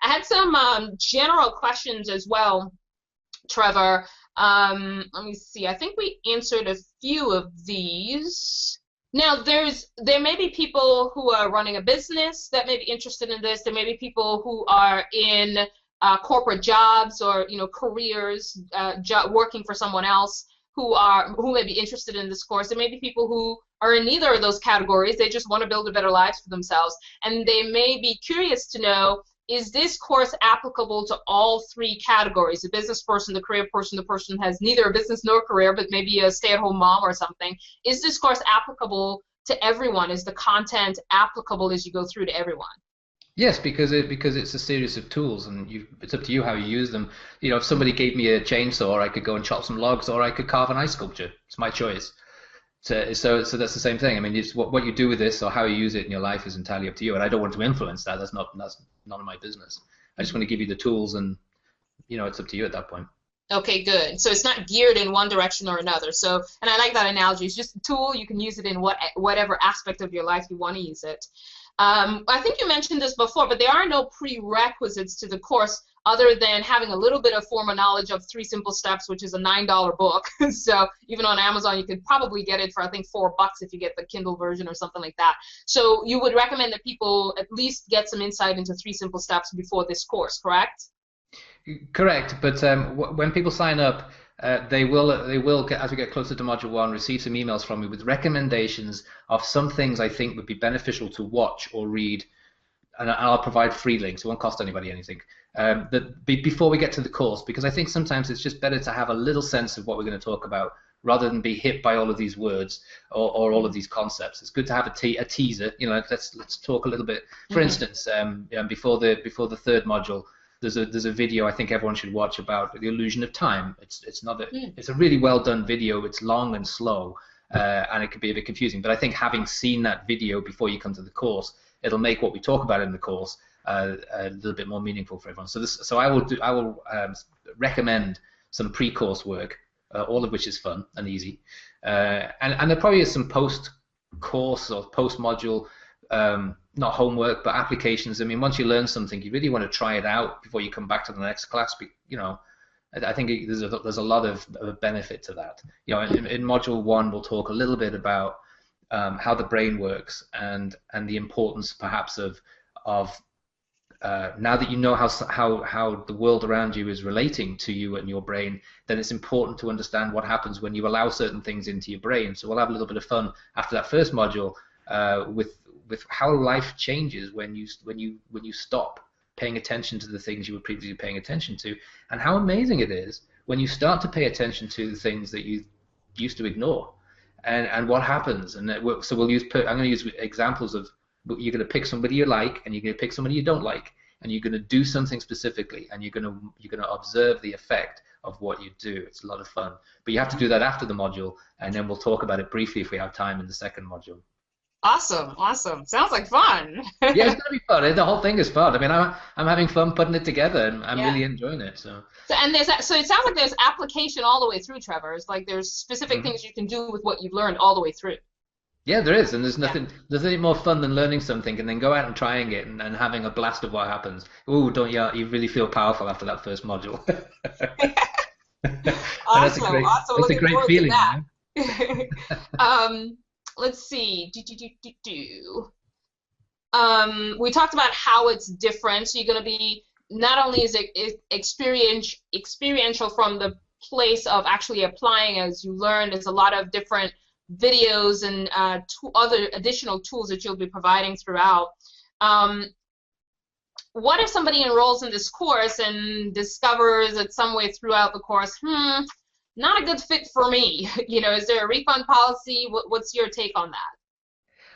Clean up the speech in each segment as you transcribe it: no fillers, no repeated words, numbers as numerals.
I had some general questions as well, Trevor. Let me see. I think we answered a few of these. Now, there may be people who are running a business that may be interested in this. There may be people who are in corporate jobs or careers, working for someone else who may be interested in this course. There may be people who are in neither of those categories. They just want to build a better lives for themselves, and they may be curious to know, is this course applicable to all three categories? The business person, the career person, the person who has neither a business nor a career, but maybe a stay-at-home mom or something. Is this course applicable to everyone? Is the content applicable as you go through to everyone? Yes, because it's a series of tools, and it's up to you how you use them. If somebody gave me a chainsaw, I could go and chop some logs, or I could carve an ice sculpture. It's my choice. So that's the same thing. I mean, it's what you do with this or how you use it in your life is entirely up to you, and I don't want to influence that. That's none of my business. I just want to give you the tools, and it's up to you at that point. Okay, good. So it's not geared in one direction or another. So, and I like that analogy. It's just a tool. You can use it in whatever aspect of your life you want to use it. I think you mentioned this before, but there are no prerequisites to the course other than having a little bit of formal knowledge of 3 Simple Steps, which is a $9 book. So even on Amazon, you could probably get it for, I think, $4 if you get the Kindle version or something like that. So you would recommend that people at least get some insight into 3 Simple Steps before this course, correct? Correct, but when people sign up, they will get, as we get closer to Module 1, receive some emails from me with recommendations of some things I think would be beneficial to watch or read, and I'll provide free links. It won't cost anybody anything. Before we get to the course, because I think sometimes it's just better to have a little sense of what we're going to talk about rather than be hit by all of these words or all of these concepts. It's good to have a teaser. Let's talk a little bit. For instance, before the third module, there's a video I think everyone should watch about the illusion of time. It's a really well done video. It's long and slow, and it can be a bit confusing. But I think having seen that video before you come to the course, it'll make what we talk about in the course a little bit more meaningful for everyone. So I will recommend some pre-course work, all of which is fun and easy, and there probably is some post-course or post-module. Not homework, but applications. I mean, once you learn something, you really want to try it out before you come back to the next class. I think there's a lot of benefit to that. In Module 1, we'll talk a little bit about how the brain works and the importance, perhaps, of now that you know how the world around you is relating to you and your brain, then it's important to understand what happens when you allow certain things into your brain. So we'll have a little bit of fun after that first module with how life changes when you stop paying attention to the things you were previously paying attention to, and how amazing it is when you start to pay attention to the things that you used to ignore, and what happens. And so I'm going to use examples of, you're going to pick somebody you like, and you're going to pick somebody you don't like, and you're going to do something specifically, and you're going to observe the effect of what you do. It's a lot of fun, but you have to do that after the module, and then we'll talk about it briefly if we have time in the second module. Awesome, awesome. Sounds like fun. Yeah, it's gonna be fun. The whole thing is fun. I mean, I'm having fun putting it together, and I'm really enjoying it. So it sounds like there's application all the way through, Trevor. It's like there's specific things you can do with what you've learned all the way through. Yeah, there is, and there's nothing more fun than learning something and then go out and trying it and having a blast of what happens. Ooh, don't you really feel powerful after that first module? Awesome. It's a great feeling. Let's see. We talked about how it's different. So you're going to be, not only is it experiential from the place of actually applying as you learn, there's a lot of different videos and other additional tools that you'll be providing throughout. What if somebody enrolls in this course and discovers that some way throughout the course, not a good fit for me? Is there a refund policy? What's your take on that?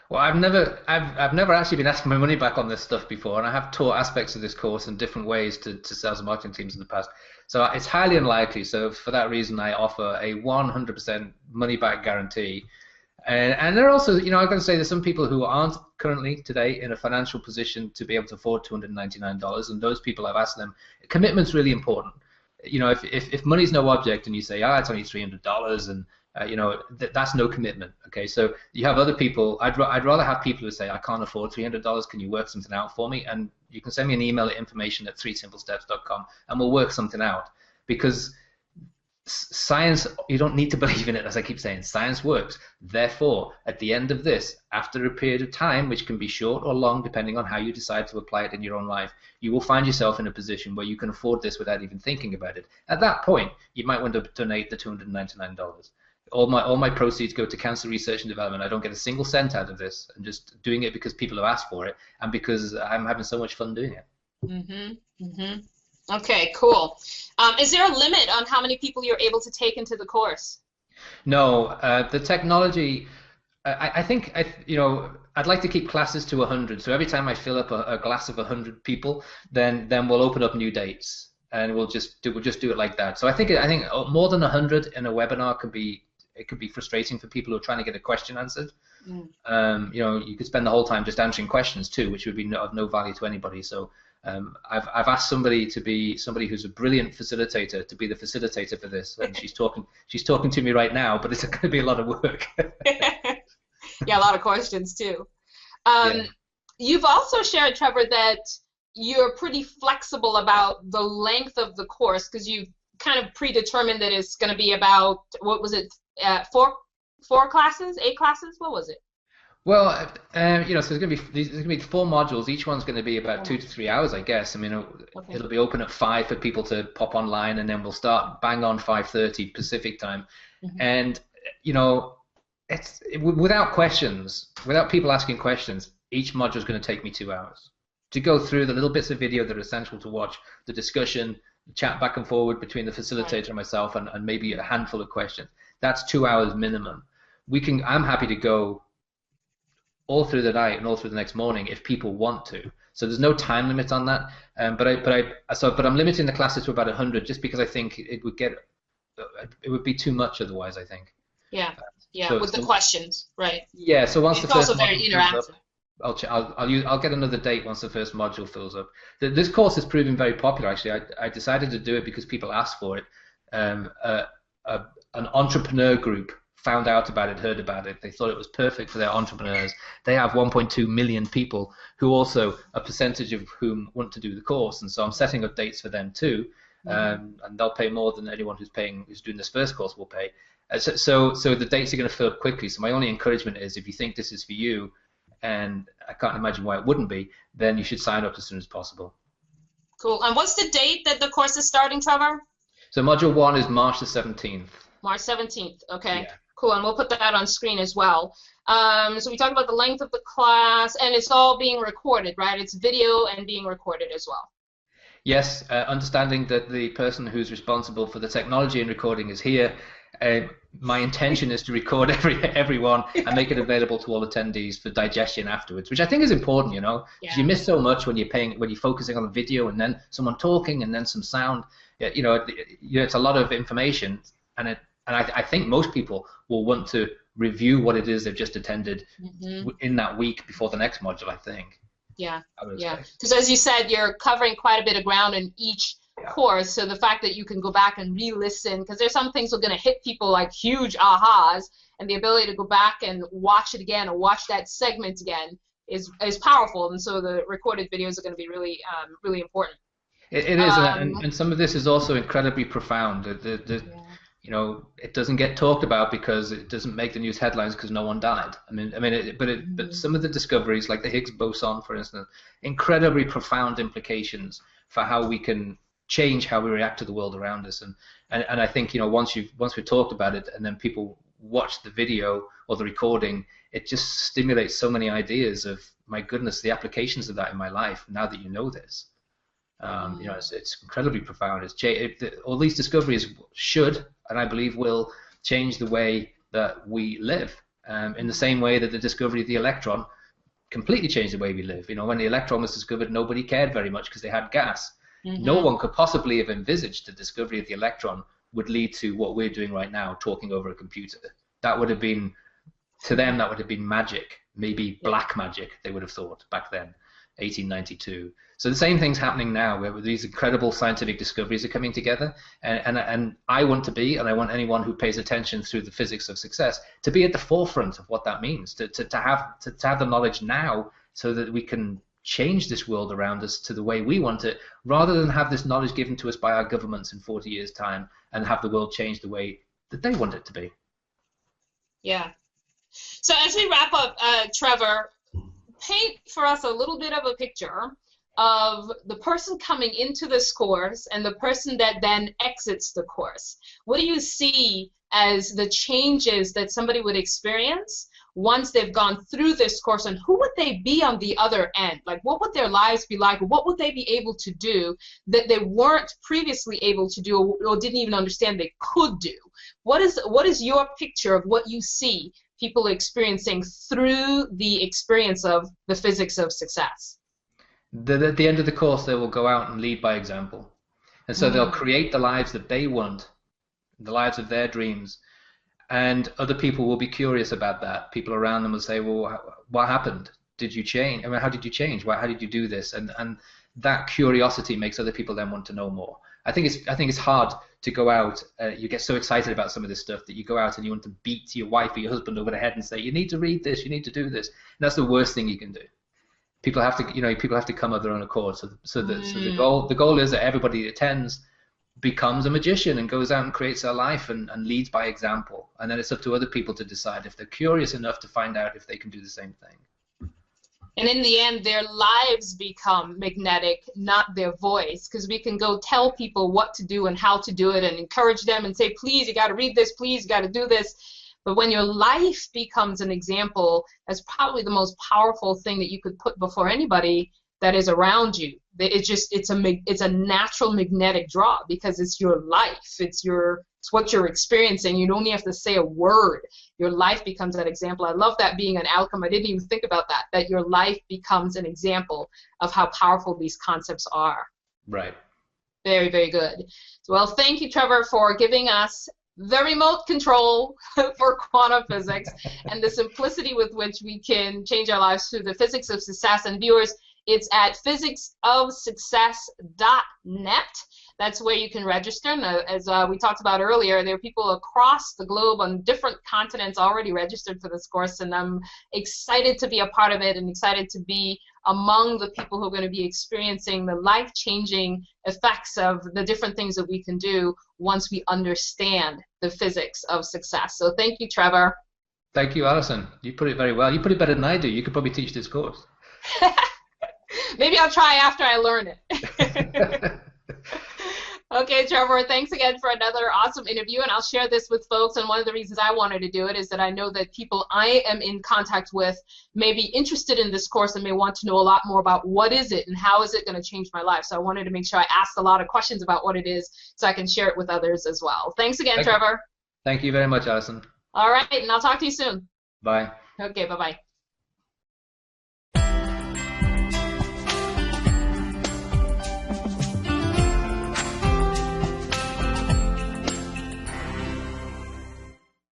Well, I've never actually been asked my money back on this stuff before, and I have taught aspects of this course in different ways to sales and marketing teams in the past. So it's highly unlikely. So for that reason, I offer a 100% money back guarantee. And there are also, I'm going to say there's some people who aren't currently today in a financial position to be able to afford $299, and those people, I've asked them, commitment's really important. If money's no object and you say, it's only $300 and That's no commitment. Okay, so you have other people. I'd rather have people who say, I can't afford $300. Can you work something out for me? And you can send me an email at information@3simplesteps.com, and we'll work something out. Because science, you don't need to believe in it, as I keep saying. Science works. Therefore, at the end of this, after a period of time, which can be short or long, depending on how you decide to apply it in your own life, you will find yourself in a position where you can afford this without even thinking about it. At that point, you might want to donate the $299. All my proceeds go to cancer research and development. I don't get a single cent out of this. I'm just doing it because people have asked for it and because I'm having so much fun doing it. Mm-hmm. Mm-hmm. Okay, cool. Is there a limit on how many people you're able to take into the course? No, the technology. I think I'd like to keep classes to 100. So every time I fill up a class of 100 people, then we'll open up new dates, and we'll just do it like that. So I think more than 100 in a webinar could be frustrating for people who are trying to get a question answered. You could spend the whole time just answering questions too, which would be of no value to anybody. So I've asked somebody who's a brilliant facilitator to be the facilitator for this, and she's talking to me right now, but it's going to be a lot of work. Yeah, a lot of questions too. Yeah. You've also shared, Trevor, that you're pretty flexible about the length of the course because you've kind of predetermined that it's going to be about, what was it, four classes, 8 classes? What was it? Well, so there's going to be 4 modules. Each one's going to be about 2 to 3 hours, I guess. I mean, it'll be open at 5 for people to pop online, and then we'll start bang on 5:30 Pacific time. Mm-hmm. And it's without questions, without people asking questions, each module is going to take me 2 hours to go through the little bits of video that are essential to watch, the discussion, the chat back and forward between the facilitator and myself, and maybe a handful of questions. That's 2 hours minimum. I'm happy to go all through the night and all through the next morning if people want to. So there's no time limit on that. But I'm limiting the classes to about 100 just because I think it would be too much otherwise, I think. Yeah. With the questions, right? Yeah. So once it's the first also very interactive. I'll get another date once the first module fills up. This course is proving very popular. Actually, I decided to do it because people asked for it. An entrepreneur group found out about it, heard about it. They thought it was perfect for their entrepreneurs. They have 1.2 million people who also, a percentage of whom want to do the course, and so I'm setting up dates for them too. And they'll pay more than anyone who's doing this first course will pay. So the dates are going to fill up quickly. So my only encouragement is, if you think this is for you, and I can't imagine why it wouldn't be, then you should sign up as soon as possible. Cool. And what's the date that the course is starting, Trevor? So module 1 is March the 17th. March 17th. Okay. Yeah. Cool, and we'll put that on screen as well. So we talked about the length of the class, and it's all being recorded, right? It's video and being recorded as well. Yes, understanding that the person who's responsible for the technology and recording is here. My intention is to record everyone and make it available to all attendees for digestion afterwards, which I think is important, because you miss so much when you're focusing on the video and then someone talking and then some sound. It's a lot of information, and I think most people will want to review what it is they've just attended in that week before the next module, I think. Yeah. Because as you said, you're covering quite a bit of ground in each course, so the fact that you can go back and re-listen, because there's some things that are going to hit people like huge ahas, and the ability to go back and watch it again or watch that segment again is powerful, and so the recorded videos are going to be really, really important. It is, and some of this is also incredibly profound. It doesn't get talked about because it doesn't make the news headlines because no one died. But some of the discoveries, like the Higgs boson, for instance, incredibly profound implications for how we can change how we react to the world around us. And I think once we've talked about it and then people watch the video or the recording, it just stimulates so many ideas of, my goodness, the applications of that in my life now that you know this. It's incredibly profound. All these discoveries should, and I believe will, change the way that we live. In the same way that the discovery of the electron completely changed the way we live. When the electron was discovered, nobody cared very much because they had gas. No one could possibly have envisaged the discovery of the electron would lead to what we're doing right now, talking over a computer. That would have been, to them, that would have been magic, maybe black magic, they would have thought back then. 1892. So the same thing's happening now, where these incredible scientific discoveries are coming together, and I want to be, and I want anyone who pays attention through the physics of success to be at the forefront of what that means, to have the knowledge now so that we can change this world around us to the way we want it, rather than have this knowledge given to us by our governments in 40 years' time and have the world change the way that they want it to be. Yeah. So as we wrap up, Trevor, paint for us a little bit of a picture of the person coming into this course and the person that then exits the course. What do you see as the changes that somebody would experience once they've gone through this course, and who would they be on the other end? Like, what would their lives be like? What would they be able to do that they weren't previously able to do, or didn't even understand they could do? What is your picture of what you see people experiencing through the experience of the physics of success? At the end of the course, they will go out and lead by example. And so they'll create the lives that they want, the lives of their dreams. And other people will be curious about that. People around them will say, well, what happened? Did you change? I mean, how did you change? How did you do this? And that curiosity makes other people then want to know more. I think it's hard to go out. You get so excited about some of this stuff that you go out and you want to beat your wife or your husband over the head and say, you need to read this, you need to do this. And that's the worst thing you can do. People have to come of their own accord. So the goal is that everybody that attends becomes a magician and goes out and creates their life and leads by example. And then it's up to other people to decide if they're curious enough to find out if they can do the same thing. And in the end, their lives become magnetic, not their voice, because we can go tell people what to do and how to do it and encourage them and say, please, you got to read this, please, you got to do this. But when your life becomes an example, that's probably the most powerful thing that you could put before anybody that is around you. It's a natural magnetic draw, because it's your life. It's what you're experiencing. You don't even have to say a word. Your life becomes that example. I love that being an outcome. I didn't even think about that your life becomes an example of how powerful these concepts are. Right. Very, very good. Well, thank you, Trevor, for giving us the remote control for quantum physics and the simplicity with which we can change our lives through the physics of success. And viewers, it's at physicsofsuccess.net. That's where you can register. And as we talked about earlier, there are people across the globe on different continents already registered for this course, and I'm excited to be a part of it and excited to be among the people who are going to be experiencing the life-changing effects of the different things that we can do once we understand the physics of success. So thank you, Trevor. Thank you, Alison. You put it very well. You put it better than I do. You could probably teach this course. Maybe I'll try after I learn it. Okay, Trevor, thanks again for another awesome interview, and I'll share this with folks. And one of the reasons I wanted to do it is that I know that people I am in contact with may be interested in this course and may want to know a lot more about what is it and how is it going to change my life. So I wanted to make sure I asked a lot of questions about what it is so I can share it with others as well. Thanks again, Trevor. Thank you very much, Alison. All right, and I'll talk to you soon. Bye. Okay, bye-bye.